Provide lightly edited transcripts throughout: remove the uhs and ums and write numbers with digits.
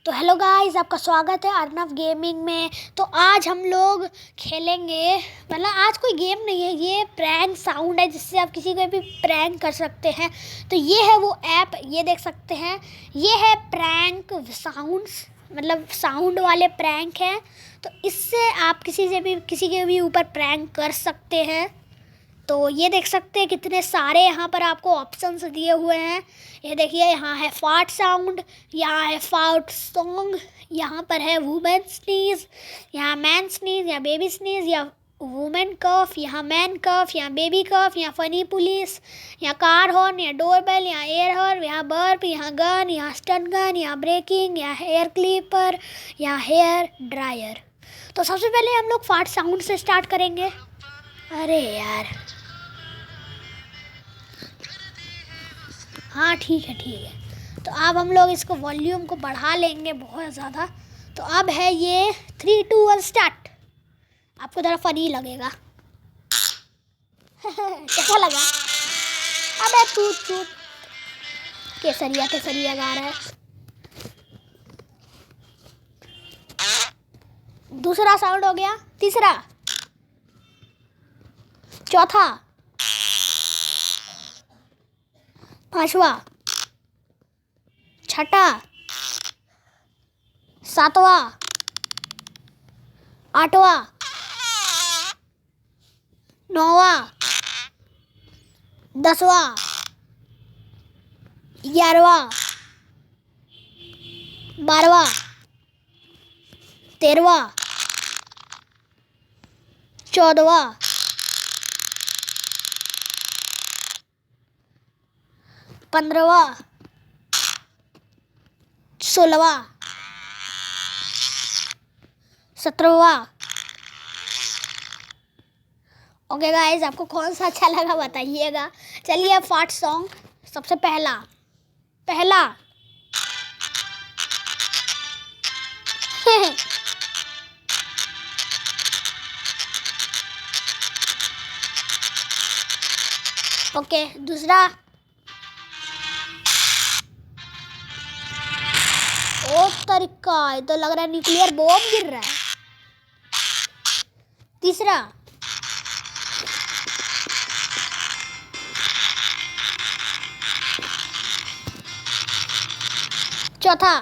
तो hello guys, आपका स्वागत है अर्नव गेमिंग में। तो आज हम लोग खेलेंगे, मतलब आज कोई गेम नहीं है, ये प्रैंक साउंड है जिससे आप किसी को भी प्रैंक कर सकते हैं। तो ये है वो ऐप, ये देख सकते हैं, ये है प्रैंक साउंड्स, मतलब साउंड वाले प्रैंक हैं। तो इससे आप किसी के भी ऊपर प्रैंक कर सकते हैं। तो ये देख सकते हैं कितने सारे यहाँ पर आपको ऑप्शंस दिए हुए हैं। ये देखिए, यहाँ है फार्ट साउंड, यहाँ है फार्ट सॉन्ग, यहाँ पर है वुमेन स्नीज, यहाँ मैन स्नीज, या बेबी स्नीज, या वुमेन कफ, यहाँ मैन कफ, यहाँ बेबी कफ, यहाँ फनी पुलिस, यहाँ कार हॉर्न, यहाँ डोरबेल, यहाँ एयर हॉर्न, यहाँ बर्प, यहाँ गन, यहाँ स्टन गन, यहाँ ब्रेकिंग, यहाँ हेयर क्लिपर, यहाँ हेयर ड्रायर। तो सबसे पहले हम लोग फार्ट साउंड से स्टार्ट करेंगे। अरे यार, हाँ ठीक है। तो अब हम लोग इसको वॉल्यूम को बढ़ा लेंगे बहुत ज़्यादा। तो अब है ये 3, 2, 1 स्टार्ट। आपको ज़रा फनी लगेगा। कैसा लगा? अबे तूत तूत, केसरिया केसरिया गा रहा है। दूसरा साउंड हो गया, तीसरा, चौथा, पांचवा, छठा, सातवां, आठवां, नौवां, 10वां, 11वां, 12वां, 13वां, 14वां, 15वां, 16वां, 17वां। ओके गाइस, आपको कौन सा अच्छा लगा बताइएगा। चलिए अब फार्ट सॉन्ग। सबसे पहला ओके, दूसरा, ओ तरीका, ये तो लग रहा है न्यूक्लियर बॉम्ब गिर रहा है। तीसरा, चौथा,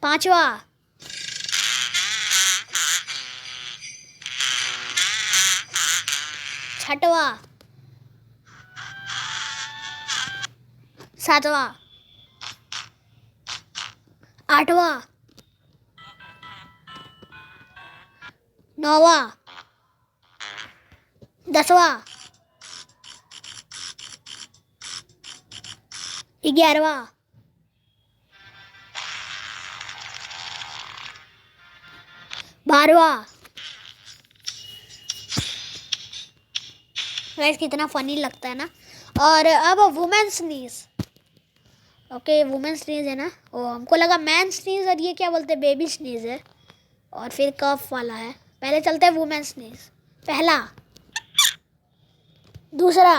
पांचवा, छठवा, सातवा, आठवा, नौवा, 10वां, 11वां, 12वां। गाइस कितना फनी लगता है ना। और अब women sneeze. Okay, women sneeze है ना। ओ, हमको लगा मैन स्नीज, और ये क्या बोलते हैं, बेबी स्नीज है, और फिर कफ वाला है। पहले चलते हैं वुमेन स्नीज। पहला, दूसरा,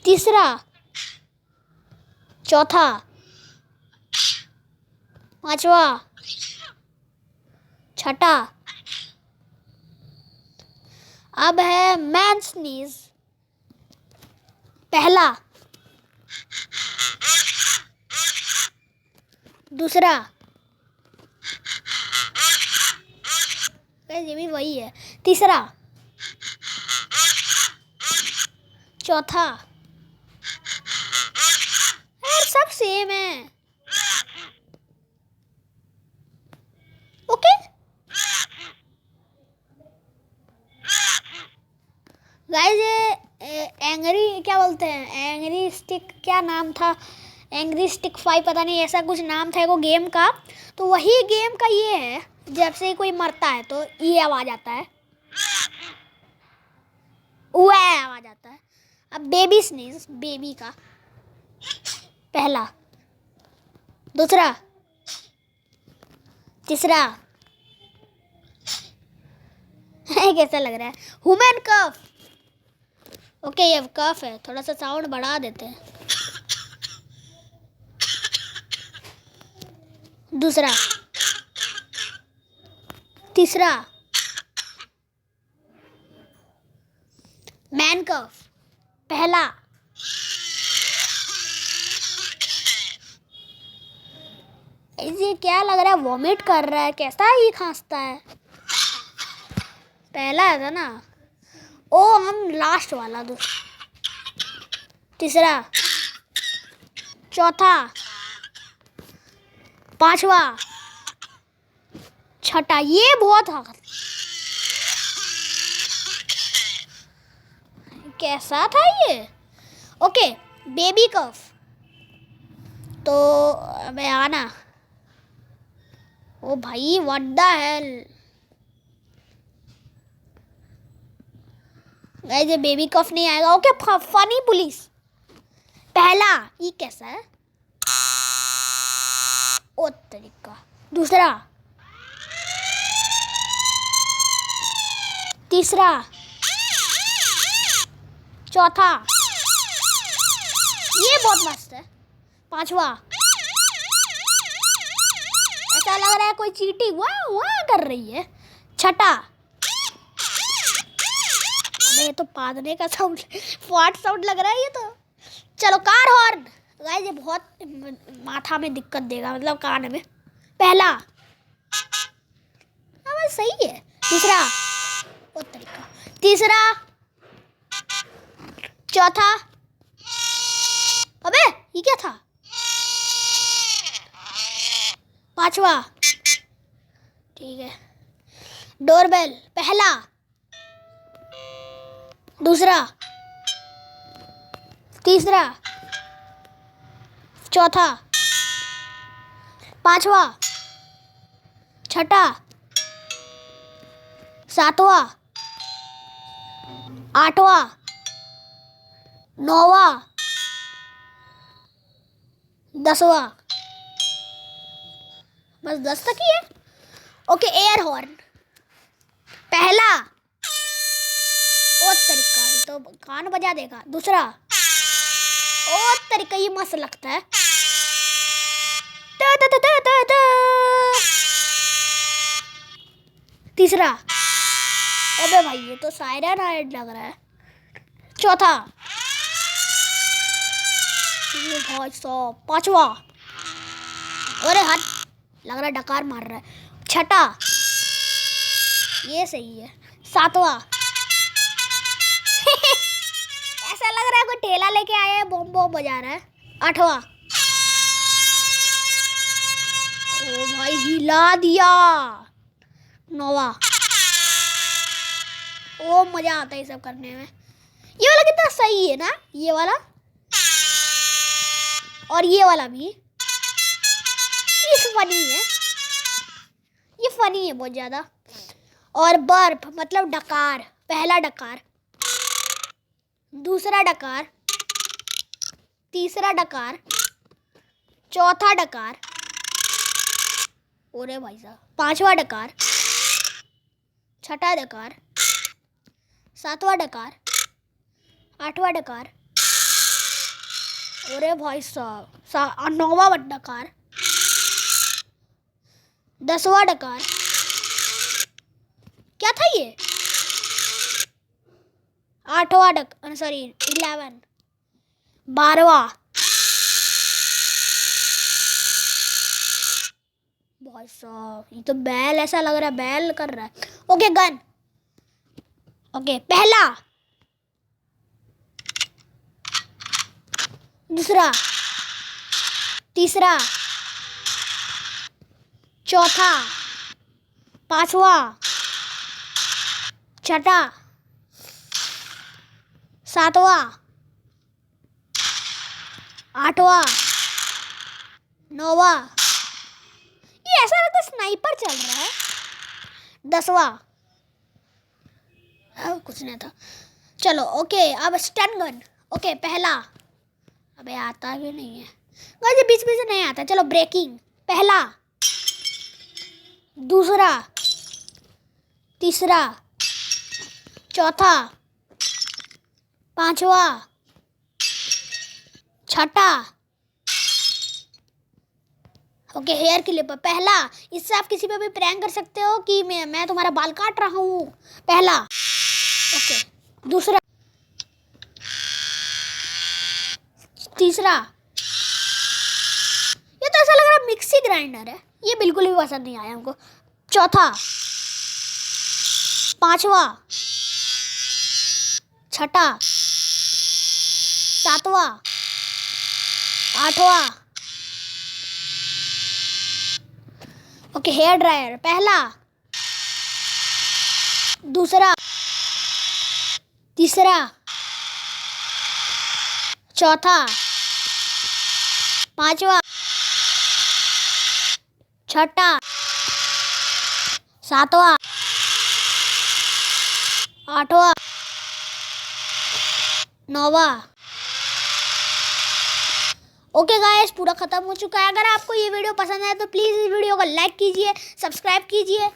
तीसरा, चौथा, पांचवा, छठा। अब है मैन स्नीज। पहला, दूसरा, ये भी वही है, तीसरा, चौथा, यार सब सेम है। ओके गाइस, ये एंग्री क्या बोलते हैं, एंग्री स्टिक, क्या नाम था, एंग्री स्टिक 5, पता नहीं ऐसा कुछ नाम था वो गेम का। तो वही गेम का ये है, जब से कोई मरता है तो ये आवाज आता है, वो आवाज आता है। अब बेबी स्नीज, बेबी का पहला, दूसरा, तीसरा कैसा लग रहा है? ह्यूमन कफ। ओके ये कफ है, थोड़ा सा साउंड बढ़ा देते हैं। दूसरा, तीसरा मैन कफ। पहला ये क्या लग रहा है? वॉमिट कर रहा है, कैसा ही खांसता है। पहला है था ना। ओ हम लास्ट वाला तीसरा, चौथा, पांचवा, छठा। ये बहुत कैसा था ये? Okay baby cough. तो अबे आना। ओ भाई व्हाट द हेल गाइस, ये बेबी कफ नहीं आएगा। Okay funny police. पहला ये कैसा है? ओ तरीका। दूसरा, तीसरा, चौथा, ये बहुत मस्त है। पांचवा, ऐसा लग रहा है कोई चींटी वाह वाह कर रही है। छठा, अबे ये तो पादने का साउंड, फाट साउंड लग रहा है ये तो। चलो कार हॉर्न। गाइस ये बहुत माथा में दिक्कत देगा, मतलब कान में। पहला अब सही है। दूसरा, वो तरीका। तीसरा, चौथा, अबे ये क्या था? पांचवा, ठीक है। डोरबेल। पहला, दूसरा, तीसरा, चौथा, पांचवा, छठा, सातवां, आठवां, नौवां, 10वां। बस 10 तक ही है। Okay air horn. पहला, ओ तरीका तो कान बजा देगा। दूसरा, ओ तरीका ये मस्त लगता है। तीसरा, अबे भाई ये तो सायरन हाइड लग रहा है। चौथा, ये भाई साहब। पांचवा, अरे हट, लग रहा है डकार मार रहा है। छठा, ये सही है। सातवां ऐसा लग रहा है कोई ठेला लेके आया है, बम बम बजा रहा है। आठवां, ओ भाई हिला दिया। नौवां, ओ मजा आता है ये सब करने में। ये वाला कितना सही है ना, ये वाला और ये वाला भी। ये फनी है, ये फनी है बहुत ज्यादा। और बर्फ मतलब डकार। पहला डकार, दूसरा डकार, तीसरा डकार, चौथा डकार, ओरे भाई साहब, पांचवा डकार, छठा डकार, सातवां डकार, आठवां डकार, ओरे भाई साहब, नौवां डकार, 10वां डकार। क्या था ये? 8वां डकार, सॉरी 11, 12वां। भाई साहब ये तो बैल ऐसा लग रहा है, बैल कर रहा है। Okay gun. ओके पहला, दूसरा, तीसरा, चौथा, पांचवा, छठा, सातवां, आठवां, नौवां। ये ऐसा लगता है स्नाइपर चल रहा है। 10वां, कुछ नहीं था। चलो ओके अब स्टन गन। ओके पहला, अबे आता भी नहीं है, वैसे बीच में से नहीं आता। चलो ब्रेकिंग। पहला, दूसरा, तीसरा, चौथा, पांचवा, छठा। ओके, हेयर क्लिप पहला। इससे आप किसी पे भी प्रैंक कर सकते हो कि मैं तुम्हारा बाल काट रहा हूँ। पहला। ओके, दूसरा, तीसरा। ये तो ऐसा लग रहा है मिक्सी ग्राइंडर है, ये बिल्कुल भी पसंद नहीं आया हमको। चौथा, पांचवा, छठा, सातवां, आठवां। ओके, हेयर ड्रायर पहला, दूसरा, तीसरा, चौथा, पांचवा, छठा, सातवां, आठवां, नौवां। ओके गाइस, पूरा खत्म हो चुका है। अगर आपको ये वीडियो पसंद आए तो प्लीज़ इस वीडियो को लाइक कीजिए, सब्सक्राइब कीजिए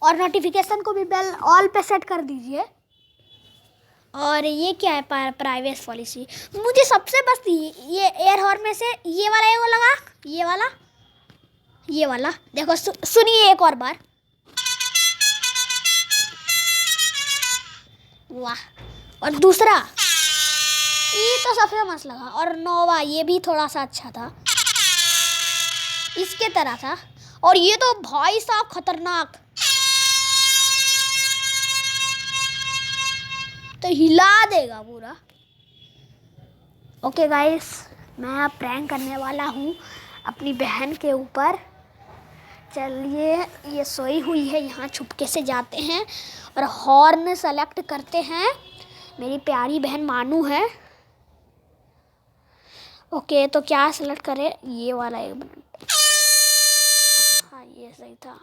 और नोटिफिकेशन को भी बेल ऑल पे सेट कर दीजिए। और ये क्या है, प्राइवेसी पॉलिसी। मुझे सबसे बस ये एयर हॉर्न में से ये वाला एगो लगा, ये वाला देखो, सुनिए एक और बार। वाह। और दूसरा, ये तो सबसे मस्त लगा। और नौवा, ये भी थोड़ा सा अच्छा था, इसके तरह था। और ये तो भाई साहब खतरनाक, तो हिला देगा पूरा। ओके गाइस, मैं अब प्रैंक करने वाला हूँ अपनी बहन के ऊपर। चलिए, ये सोई हुई है, यहाँ छुपके से जाते हैं और हॉर्न सेलेक्ट करते हैं। मेरी प्यारी बहन मानू है। ओके, तो क्या सेलेक्ट करें, ये वाला, एक मिनट। हाँ, ये सही था।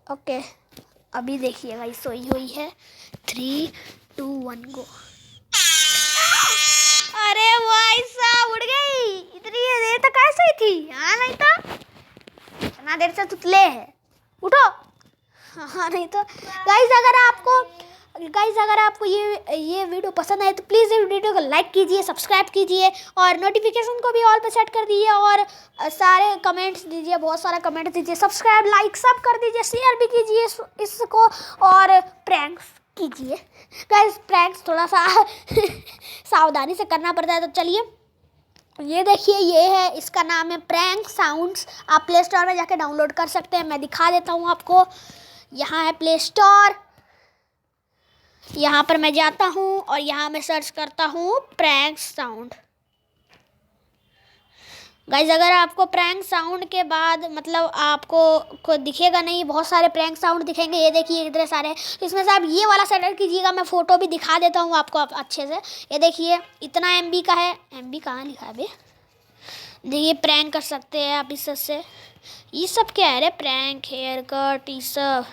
ओके, अभी देखिएगा, ये सोई हुई है। 3, 2, 1 गो। अरे भाई साहब, उड़ गई। इतनी देर तक कैसे ही थी? हाँ, नहीं तो इतना देर से तुतले है, उठो। हाँ, नहीं तो गाइस, अगर आपको ये वीडियो पसंद आए तो प्लीज़ इस वीडियो को लाइक कीजिए, सब्सक्राइब कीजिए और नोटिफिकेशन को भी ऑल पे सेट कर दीजिए। और सारे कमेंट्स दीजिए, बहुत सारा कमेंट दीजिए, सब्सक्राइब, लाइक सब कर दीजिए, शेयर भी कीजिए इसको और प्रैंक्स कीजिए। गाइस, प्रैंक्स थोड़ा सा सावधानी से करना पड़ता है। तो चलिए, ये देखिए, ये है, इसका नाम है प्रैंक साउंड्स। आप प्ले स्टोर में जाके डाउनलोड कर सकते हैं। मैं दिखा देता हूँ आपको। यहाँ है प्ले स्टोर, यहाँ पर मैं जाता हूँ और यहाँ मैं सर्च करता हूँ प्रैंक साउंड। गाइज, अगर आपको प्रैंक साउंड के बाद मतलब आपको दिखेगा नहीं, बहुत सारे प्रैंक साउंड दिखेंगे। ये देखिए, इतने सारे। तो इसमें से आप ये वाला सेलेक्ट कीजिएगा। मैं फ़ोटो भी दिखा देता हूँ आपको अच्छे से। ये देखिए, इतना MB का है। MB कहाँ लिखा है अभी? देखिए, प्रैंक कर सकते हैं आप इससे। ये सब क्या है रे? प्रैंक, हेयर कट, ये सब।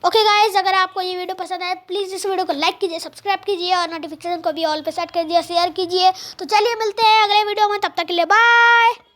ओके गाइज, अगर आपको ये वीडियो पसंद आए प्लीज़ इस वीडियो को लाइक कीजिए, सब्सक्राइब कीजिए और नोटिफिकेशन को भी ऑल पे सेट कर दिया, शेयर कीजिए। तो चलिए, मिलते हैं अगले वीडियो में, तब तक के लिए बाय।